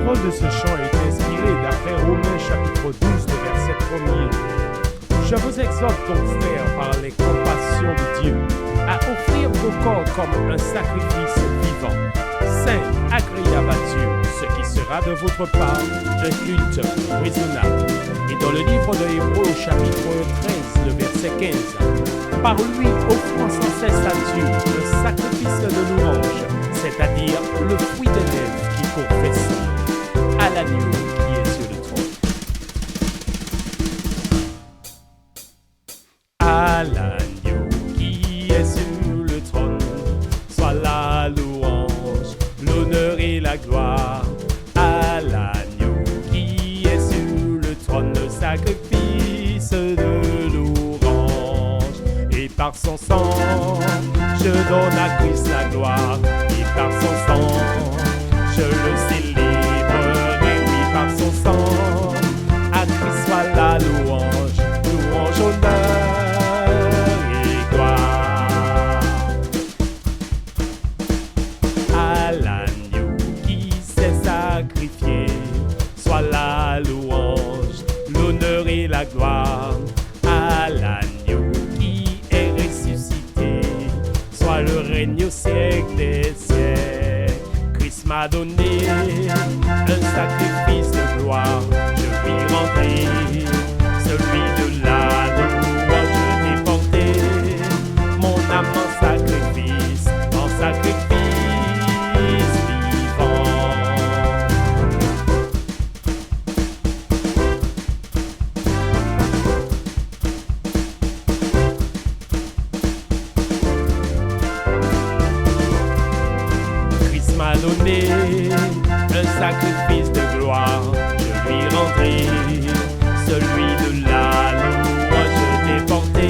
paroles de ce chant est inspirée d'après Romains chapitre 12, le verset 1er. Je vous exhorte donc, frères, par les compassions de Dieu, à offrir vos corps comme un sacrifice vivant, saint, agréable à Dieu, ce qui sera de votre part un culte raisonnable. Et dans le livre de Hébreux, chapitre 13, le verset 15, par lui offrant sans cesse à Dieu le sacrifice de louange, c'est-à-dire le fruit des lèvres qui confesse à l'agneau qui est sur le trône. À l'agneau qui est sur le trône, soit la louange, l'honneur et la gloire. À l'agneau qui est sur le trône, le sacrifice de louange. Et par son sang, je donne à Christ la gloire. Et par son sang, je le célébrerai. Oui, par son sang, à Christ soit la louange, louange, honneur et gloire. À l'agneau qui s'est sacrifié, soit la louange, l'honneur et la gloire. À l'agneau qui est ressuscité, soit le règne au siècle des siècles. Christ m'a donné un sacrifice de gloire, je lui rendrai celui de la louange. Je t'ai porté mon âme en sacrifice vivant. Christ m'a donné un sacrifice de gloire, je lui rendrai celui de la louange. Je t'ai porté